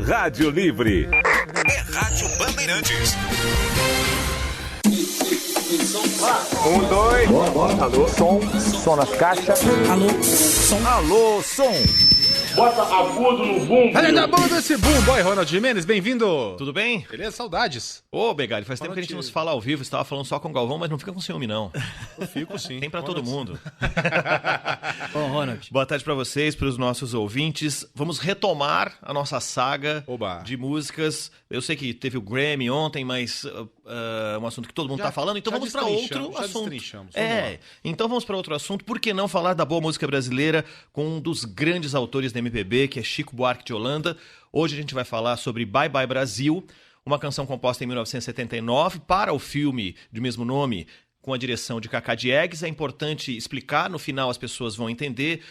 Rádio Livre. É Rádio Bandeirantes. 1, 2. Bora. Alô, som nas caixas. Alô, som. Bota agudo no bumbo. Ainda bom desse boom. Oi, Ronald Gimenez, bem-vindo. Tudo bem? Beleza, saudades. Ô, Begali, faz tempo que a gente não se fala ao vivo. Você estava falando só com o Galvão, mas não fica com ciúme, não. Eu fico sim. Tem pra todo mundo. Bom, Ronald. Boa tarde pra vocês, para os nossos ouvintes. Vamos retomar a nossa saga de músicas. Eu sei que teve o Grammy ontem, mas é um assunto que todo mundo tá falando, então vamos para outro assunto. Então vamos para outro assunto. Por que não falar da boa música brasileira com um dos grandes autores da MPB, que é Chico Buarque de Holanda? Hoje a gente vai falar sobre Bye Bye Brasil, uma canção composta em 1979 para o filme de mesmo nome, com a direção de Cacá Diegues. É importante explicar, no final as pessoas vão entender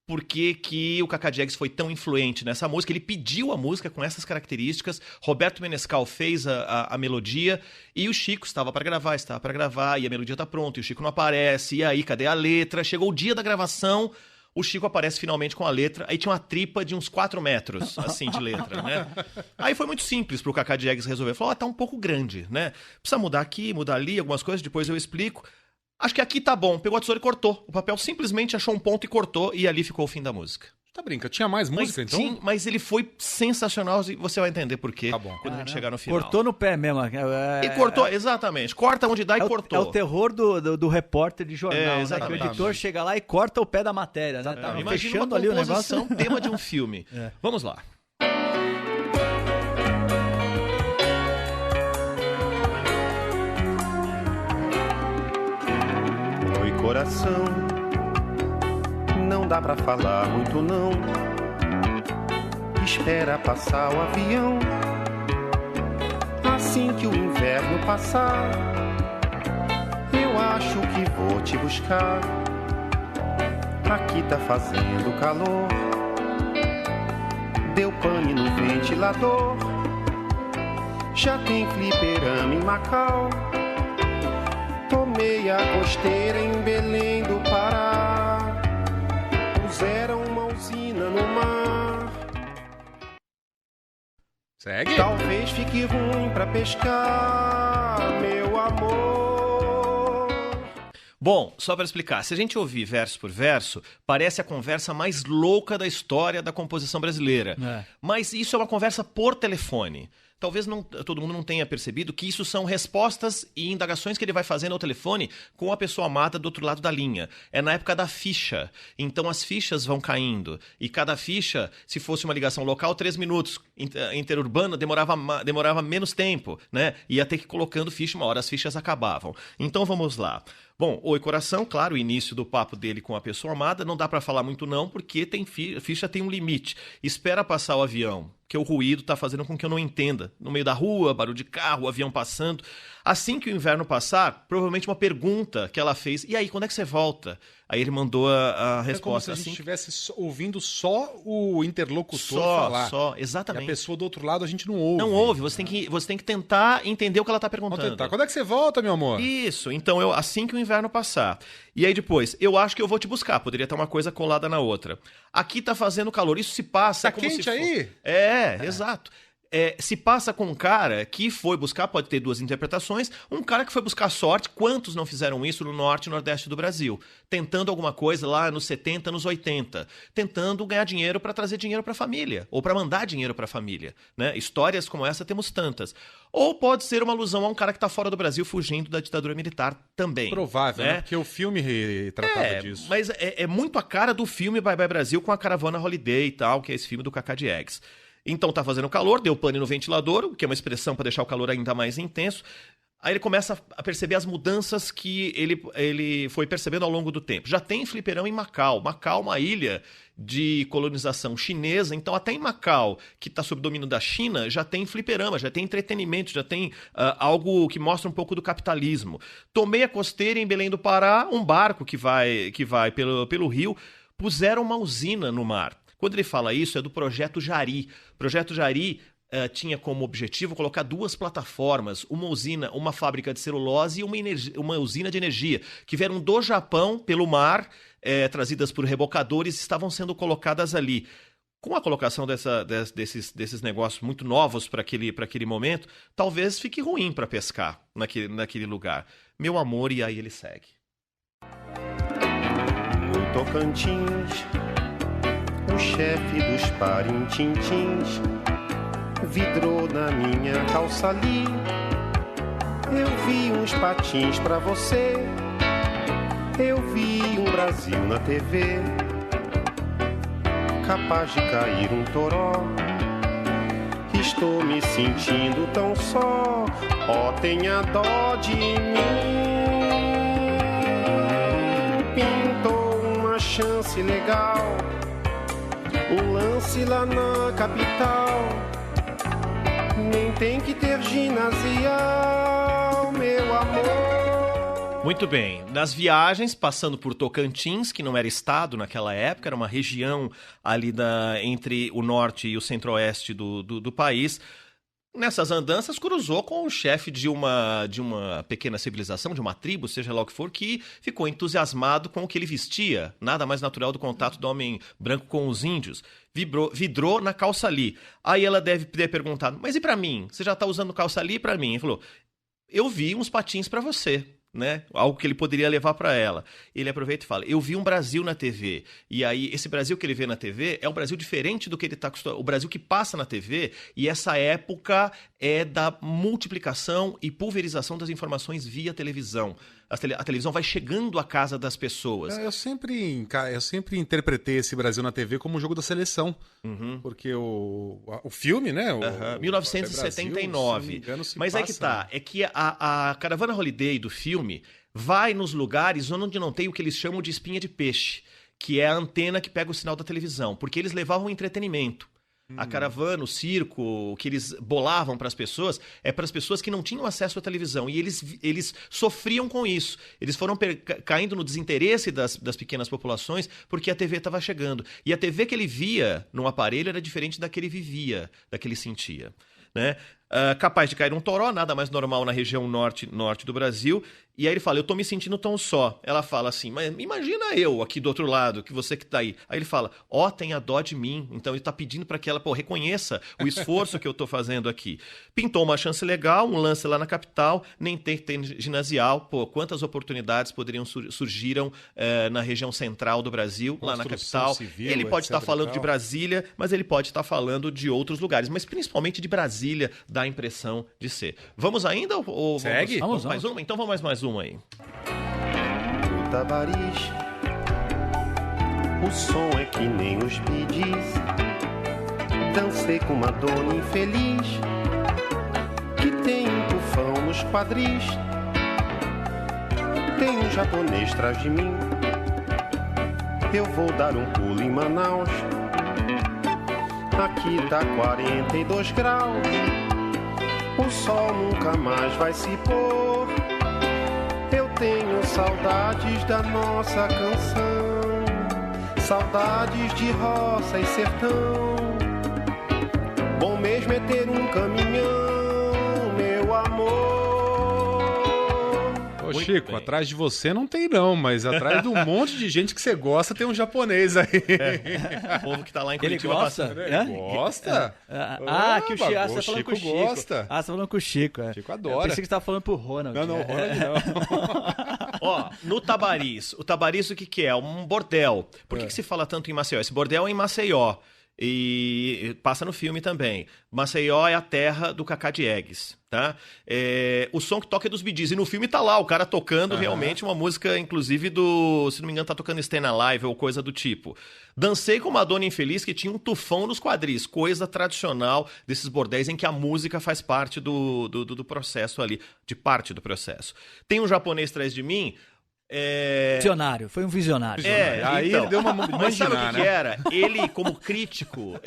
por que o Cacá Diegues foi tão influente nessa música. Ele pediu a música com essas características, Roberto Menescal fez a melodia e o Chico estava para gravar, e a melodia está pronta, e o Chico não aparece, e aí cadê a letra? Chegou o dia da gravação, o Chico aparece finalmente com a letra, aí tinha uma tripa de uns 4 metros, assim, de letra, né? Aí foi muito simples pro Cacá Diegues resolver. Falou, tá um pouco grande, né? Precisa mudar aqui, mudar ali, algumas coisas, depois eu explico. Acho que aqui tá bom. Pegou a tesoura e cortou. O papel simplesmente achou um ponto e cortou, e ali ficou o fim da música. Tá brincando? Tinha mais música, então? Sim, mas ele foi sensacional e você vai entender por quê quando a gente chegar no final. Cortou no pé mesmo. E cortou, exatamente. Corta onde dá e cortou. É o terror do repórter de jornal, né? Que o editor chega lá e corta o pé da matéria, né? Tá fechando ali o negócio. Tema de um filme. Vamos lá. Oi, coração. Não dá pra falar muito não. Espera passar o avião. Assim que o inverno passar, eu acho que vou te buscar. Aqui tá fazendo calor. Deu pane no ventilador. Já tem fliperama em Macau. Tomei a costeira em Belém do Pará. Puseram uma usina no mar. Segue. Talvez fique ruim pra pescar, meu amor. Bom, só para explicar, se a gente ouvir verso por verso, parece a conversa mais louca da história da composição brasileira. Mas isso é uma conversa por telefone. Talvez todo mundo não tenha percebido que isso são respostas e indagações que ele vai fazendo ao telefone com a pessoa amada do outro lado da linha. É na época da ficha. Então as fichas vão caindo. E cada ficha, se fosse uma ligação local, 3 minutos. Interurbana demorava menos tempo, né? Ia ter que ir colocando ficha, uma hora as fichas acabavam. Então vamos lá. Bom, Oi Coração, claro, o início do papo dele com a pessoa amada, não dá pra falar muito não, porque ficha tem um limite. Espera passar o avião, que o ruído tá fazendo com que eu não entenda. No meio da rua, barulho de carro, o avião passando. Assim que o inverno passar, provavelmente uma pergunta que ela fez, e aí, quando é que você volta? Aí ele mandou a resposta. É como se a gente estivesse ouvindo só o interlocutor falar. Só, exatamente. E a pessoa do outro lado a gente não ouve. Não ouve, você tem que tentar entender o que ela está perguntando. Vamos tentar. Quando é que você volta, meu amor? Isso, então assim que o inverno passar. E aí depois, eu acho que eu vou te buscar, poderia estar uma coisa colada na outra. Aqui tá fazendo calor, isso se passa... Tá quente aí? Exato. Se passa com um cara que foi buscar, pode ter duas interpretações, um cara que foi buscar sorte, quantos não fizeram isso no norte e nordeste do Brasil? Tentando alguma coisa lá nos 70, nos 80, tentando ganhar dinheiro para trazer dinheiro para a família, ou para mandar dinheiro para a família, né? Histórias como essa temos tantas. Ou pode ser uma alusão a um cara que está fora do Brasil fugindo da ditadura militar também. Provável, né? Porque o filme tratava disso. Mas é muito a cara do filme Bye Bye Brasil com a Caravana Holiday e tal, que é esse filme do Cacá Diegues. Então tá fazendo calor, deu pane no ventilador, o que é uma expressão para deixar o calor ainda mais intenso. Aí ele começa a perceber as mudanças que ele foi percebendo ao longo do tempo. Já tem fliperão em Macau. Macau é uma ilha de colonização chinesa, então até em Macau, que está sob domínio da China, já tem fliperama, já tem entretenimento, já tem algo que mostra um pouco do capitalismo. Tomei a costeira em Belém do Pará, um barco que vai pelo rio, puseram uma usina no mar. Quando ele fala isso, é do Projeto Jari. O Projeto Jari tinha como objetivo colocar duas plataformas, uma fábrica de celulose e uma usina de energia, que vieram do Japão pelo mar, trazidas por rebocadores, estavam sendo colocadas ali. Com a colocação desses negócios muito novos para aquele momento, talvez fique ruim para pescar naquele lugar. Meu amor, e aí ele segue. No Tocantins, o chefe dos parintintins vidrou na minha calça ali. Eu vi uns patins pra você, eu vi um Brasil na TV, capaz de cair um toró. Estou me sentindo tão só, ó, tenha dó de mim. Pintou uma chance legal, um lance lá na capital. Nem tem que ter ginasial, meu amor. Muito bem. Nas viagens, passando por Tocantins, que não era estado naquela época, era uma região ali entre o norte e o centro-oeste do país. Nessas andanças, cruzou com o chefe de uma pequena civilização, de uma tribo, seja lá o que for, que ficou entusiasmado com o que ele vestia. Nada mais natural do contato do homem branco com os índios. Vidrou na calça ali. Aí ela deve ter perguntado, mas e pra mim? Você já tá usando calça ali pra mim? Ele falou, eu vi uns patins pra você. Né? Algo que ele poderia levar para ela. Ele aproveita e fala, eu vi um Brasil na TV. E aí, esse Brasil que ele vê na TV é um Brasil diferente do que ele está acostumado. O Brasil que passa na TV, e essa época é da multiplicação e pulverização das informações via televisão. A televisão vai chegando à casa das pessoas. Eu sempre interpretei esse Brasil na TV como um jogo da seleção. Porque o filme, né? 1979. Brasil, mas é que tá. É que a Caravana Holiday do filme vai nos lugares onde não tem o que eles chamam de espinha de peixe, que é a antena que pega o sinal da televisão. Porque eles levavam entretenimento. A caravana, o circo, o que eles bolavam para as pessoas, é para as pessoas que não tinham acesso à televisão. E eles sofriam com isso. Eles foram caindo no desinteresse das pequenas populações porque a TV estava chegando. E a TV que ele via no aparelho era diferente da que ele vivia, da que ele sentia. Né? Capaz de cair um toró, nada mais normal na região norte do Brasil. E aí ele fala, eu tô me sentindo tão só. Ela fala assim, mas imagina eu aqui do outro lado, que você que tá aí. Aí ele fala, ó, tenha dó de mim. Então ele tá pedindo para que ela, reconheça o esforço que eu tô fazendo aqui. Pintou uma chance legal, um lance lá na capital, nem tem que ter ginasial. Quantas oportunidades surgiram na região central do Brasil, lá na capital. Civil, ele pode estar falando de Brasília, mas ele pode estar falando de outros lugares. Mas principalmente de Brasília, dá a impressão de ser. Vamos ainda? Ou segue? Vamos mais uma? Então vamos mais uma aí. O Tabaris, o som é que nem os bidis. Dancei com uma dona infeliz que tem um tufão nos quadris. Tem um japonês atrás de mim. Eu vou dar um pulo em Manaus. Aqui tá 42 graus. O sol nunca mais vai se pôr. Eu tenho saudades da nossa canção, saudades de roça e sertão. Bom mesmo é ter um caminhão, meu amor. Ô Chico, atrás de você não tem não, mas atrás de um monte de gente que você gosta tem um japonês aí. O povo que tá lá em Curitiba. Ele gosta? Gosta? Que o Chico, você tá falando com o Chico. Gosta. Você tá falando com o Chico. O Chico adora. Eu pensei que você tava falando pro Ronald. Não, o Ronald não. Ó, no Tabaris. O Tabaris o que é? Um bordel. Por que se fala tanto em Maceió? Esse bordel é em Maceió. E passa no filme também. Maceió é a terra do Cacá Diegues, tá? O som que toca é dos Bee Gees. E no filme tá lá, o cara tocando realmente uma música, inclusive se não me engano, tá tocando Stay Alive ou coisa do tipo. Dancei com uma dona infeliz que tinha um tufão nos quadris, coisa tradicional desses bordéis em que a música faz parte do processo ali, de parte do processo. Tem um japonês atrás de mim. Visionário, foi um visionário. Aí então, ele deu uma mas sabe o que era? Ele, como crítico,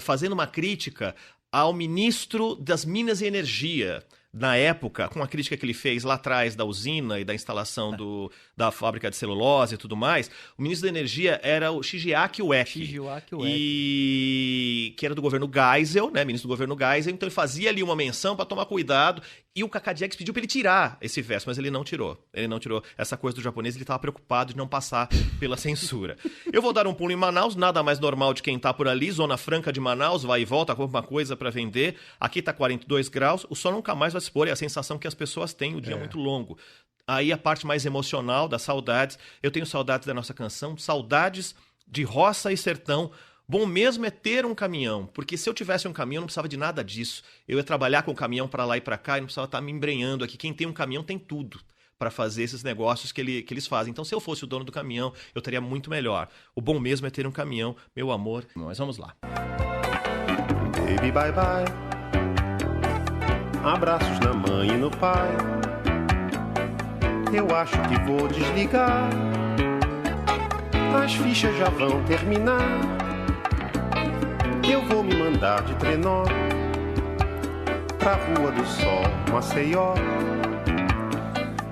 fazendo uma crítica ao ministro das Minas e Energia na época, com a crítica que ele fez lá atrás da usina e da instalação da fábrica de celulose e tudo mais, o ministro da Energia era o Shigeaki Ueki. Que era do governo Geisel, né? Ministro do governo Geisel. Então ele fazia ali uma menção para tomar cuidado. E o Cacá Diegues pediu para ele tirar esse verso, mas ele não tirou. Ele não tirou essa coisa do japonês, ele estava preocupado de não passar pela censura. Eu vou dar um pulo em Manaus, nada mais normal de quem tá por ali, Zona Franca de Manaus, vai e volta, alguma coisa para vender. Aqui tá 42 graus, o sol nunca mais vai se pôr, é a sensação que as pessoas têm, o dia é muito longo. Aí a parte mais emocional das saudades, eu tenho saudades da nossa canção, saudades de roça e sertão. Bom mesmo é ter um caminhão, porque se eu tivesse um caminhão, eu não precisava de nada disso. Eu ia trabalhar com o caminhão para lá e para cá e não precisava estar me embrenhando aqui. Quem tem um caminhão tem tudo para fazer esses negócios que eles fazem. Então, se eu fosse o dono do caminhão, eu teria muito melhor. O bom mesmo é ter um caminhão, meu amor. Mas vamos lá. Baby, bye bye. Abraços na mãe e no pai. Eu acho que vou desligar. As fichas já vão terminar. Eu vou me mandar de trenó pra Rua do Sol, Maceió.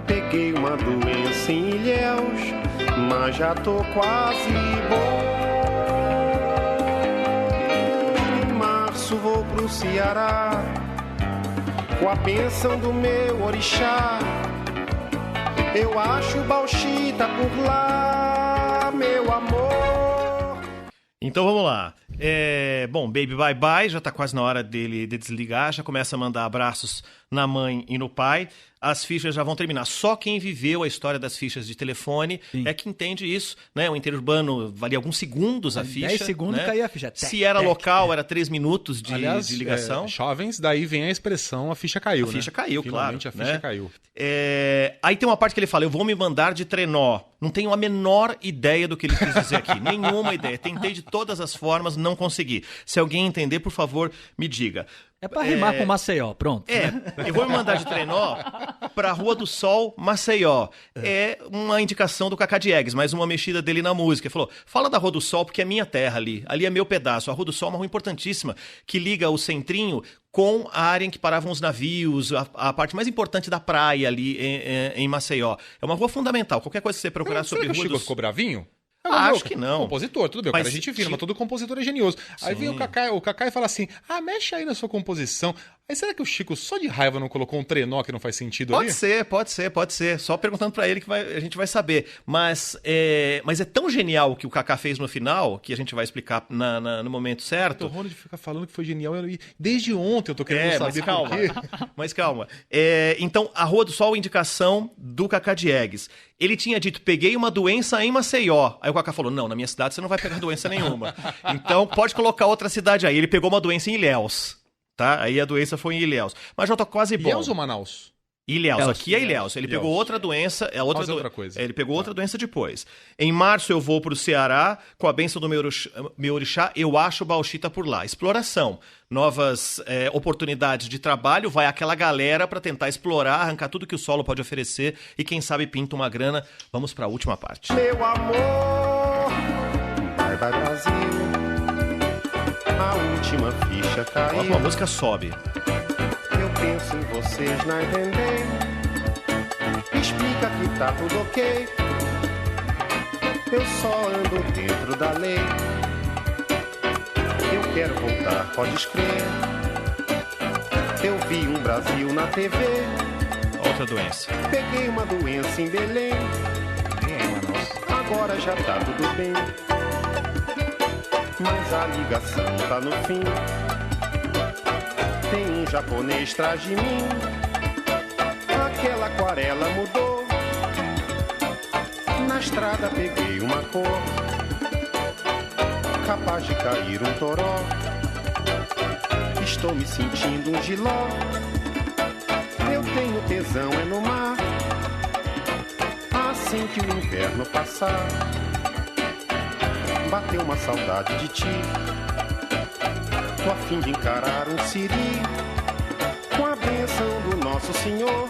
Peguei uma doença em Ilhéus, mas já tô quase bom. Em março vou pro Ceará, com a bênção do meu orixá. Eu acho Bauxita por lá, meu amor. Então vamos lá. Bom, Baby Bye Bye, já tá quase na hora dele de desligar, já começa a mandar abraços na mãe e no pai. As fichas já vão terminar. Só quem viveu a história das fichas de telefone é que entende isso, né? O interurbano valia alguns segundos a ficha. 10 segundos, né? Caía a ficha. Se era local, era 3 minutos de ligação. Jovens, daí vem a expressão a ficha caiu, A ficha caiu, finalmente, claro. a ficha caiu. Aí tem uma parte que ele fala, eu vou me mandar de trenó. Não tenho a menor ideia do que ele quis dizer aqui. Nenhuma ideia. Tentei de todas as formas, não consegui. Se alguém entender, por favor, me diga. É pra rimar com Maceió, pronto. Eu vou me mandar de trenó pra Rua do Sol, Maceió. É uma indicação do Cacá Diegues, mais uma mexida dele na música. Ele falou, fala da Rua do Sol porque é minha terra ali. Ali é meu pedaço. A Rua do Sol é uma rua importantíssima que liga o centrinho com a área em que paravam os navios, a parte mais importante da praia ali em Maceió. É uma rua fundamental. Qualquer coisa que você procurar sobre Rua do Sol... ficou bravinho? Acho que não. Compositor, tudo bem, o cara a gente vira, mas todo compositor é genioso. Aí vem o Cacá e fala assim, mexe aí na sua composição. Aí será que o Chico só de raiva não colocou um trenó que não faz sentido ali? Pode ser. Só perguntando pra ele que a gente vai saber. Mas é tão genial o que o Cacá fez no final, que a gente vai explicar no momento certo. O Rony fica falando que foi genial. Desde ontem eu tô querendo saber por quê. Mas calma. Então, a Rua do Sol, indicação do Cacá Diegues. Ele tinha dito, peguei uma doença em Maceió. Aí o Cacá falou, não, na minha cidade você não vai pegar doença nenhuma. Então, pode colocar outra cidade aí. Ele pegou uma doença em Ilhéus. Tá? Aí a doença foi em Ilhéus. Mas já tô quase bom. Ilhéus ou Manaus? Ilhéus, aqui é Ilhéus. Ele pegou outra doença. Outra coisa. Ele pegou outra doença depois. Em março eu vou pro Ceará, com a bênção do meu orixá, eu acho Bauxita por lá. Exploração. Novas oportunidades de trabalho, vai aquela galera para tentar explorar, arrancar tudo que o solo pode oferecer e quem sabe pinta uma grana. Vamos para a última parte. Meu amor, vai Brasil, a última ficha caiu. Ó, a música sobe. Eu penso em vocês não entender. Explica que tá tudo ok. Eu só ando dentro da lei. Eu quero voltar, pode escrever. Eu vi um Brasil na TV. Outra doença. Peguei uma doença em Belém. Agora já tá tudo bem. Mas a ligação tá no fim. Tem um japonês atrás de mim. Aquela aquarela mudou. Na estrada peguei uma cor capaz de cair um toró. Estou me sentindo um giló. Eu tenho tesão é no mar. Assim que o inverno passar, bateu uma saudade de ti. Tô a fim de encarar um siri. Com a bênção do Nosso Senhor,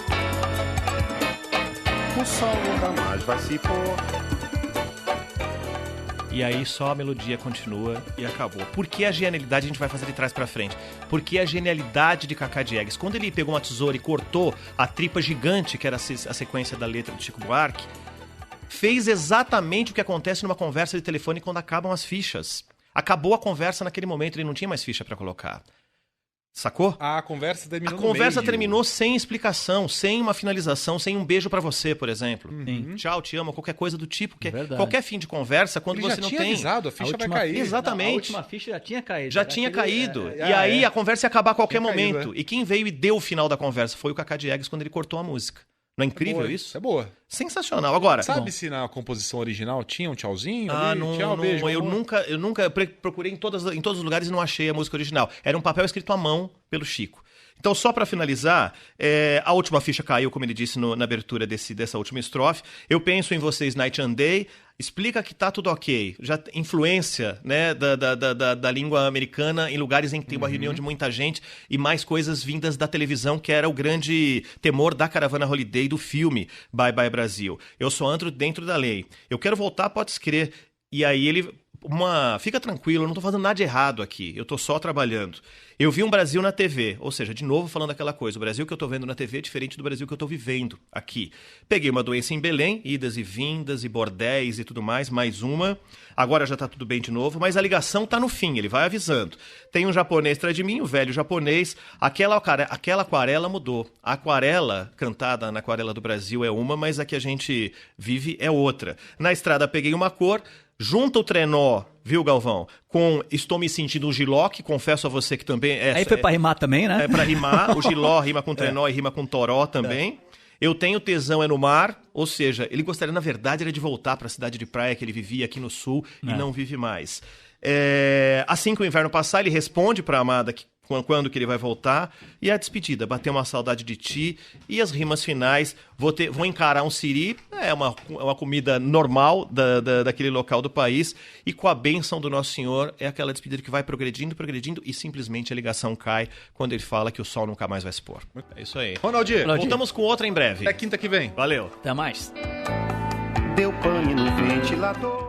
o sol nunca mais vai se pôr. E aí só a melodia continua e acabou. Por que a genialidade a gente vai fazer de trás pra frente? Porque a genialidade de Cacá Diegues, quando ele pegou uma tesoura e cortou a tripa gigante, que era a sequência da letra do Chico Buarque, fez exatamente o que acontece numa conversa de telefone quando acabam as fichas. Acabou a conversa naquele momento, ele não tinha mais ficha pra colocar. Sacou? A conversa terminou A conversa terminou sem explicação, sem uma finalização, sem um beijo pra você, por exemplo. Tchau, te amo, qualquer coisa do tipo. Qualquer fim de conversa, quando ele você não tem... Ele já tinha avisado, a ficha vai cair. Exatamente. A última ficha já tinha caído. Já tinha caído. E aí a conversa ia acabar a qualquer momento. E quem veio e deu o final da conversa foi o Cacá Diegues quando ele cortou a música. Não é incrível isso? É boa. Sensacional. Agora... Sabe se na composição original tinha um tchauzinho? Não, tchau, beijo. Eu nunca procurei em todos os lugares e não achei a música original. Era um papel escrito à mão pelo Chico. Então, só para finalizar, a última ficha caiu, como ele disse na abertura dessa última estrofe. Eu penso em vocês night and day. Explica que tá tudo ok. Já influência, né, da língua americana em lugares em que tem uma reunião de muita gente e mais coisas vindas da televisão, que era o grande temor da Caravana Holiday do filme Bye Bye Brasil. Eu só ando dentro da lei. Eu quero voltar, pode crer. E aí ele... Fica tranquilo, eu não tô fazendo nada de errado aqui, eu tô só trabalhando. Eu vi um Brasil na TV, ou seja, de novo falando aquela coisa, o Brasil que eu tô vendo na TV é diferente do Brasil que eu tô vivendo aqui. Peguei uma doença em Belém, idas e vindas e bordéis e tudo mais uma. Agora já tá tudo bem de novo, mas a ligação tá no fim, ele vai avisando. Tem um japonês atrás de mim, o velho japonês, aquela aquarela mudou. A aquarela cantada na Aquarela do Brasil é uma, mas a que a gente vive é outra. Na estrada peguei uma cor... Junta o trenó, viu, Galvão, com Estou Me Sentindo um Giló, que confesso a você que também... Aí foi pra rimar também, né? É pra rimar, o Giló rima com trenó e rima com toró também. Eu tenho tesão é no mar, ou seja, ele gostaria, na verdade, era de voltar pra cidade de praia que ele vivia aqui no sul e não vive mais. Assim que o inverno passar, ele responde pra amada quando que ele vai voltar, e a despedida, bater uma saudade de ti, e as rimas finais, vou encarar um siri, é uma comida normal daquele local do país, e com a bênção do Nosso Senhor, é aquela despedida que vai progredindo, e simplesmente a ligação cai quando ele fala que o sol nunca mais vai se pôr. É isso aí. Ronaldinho. Voltamos com outra em breve. Até quinta que vem. Valeu. Até mais. Deu pane no ventilador.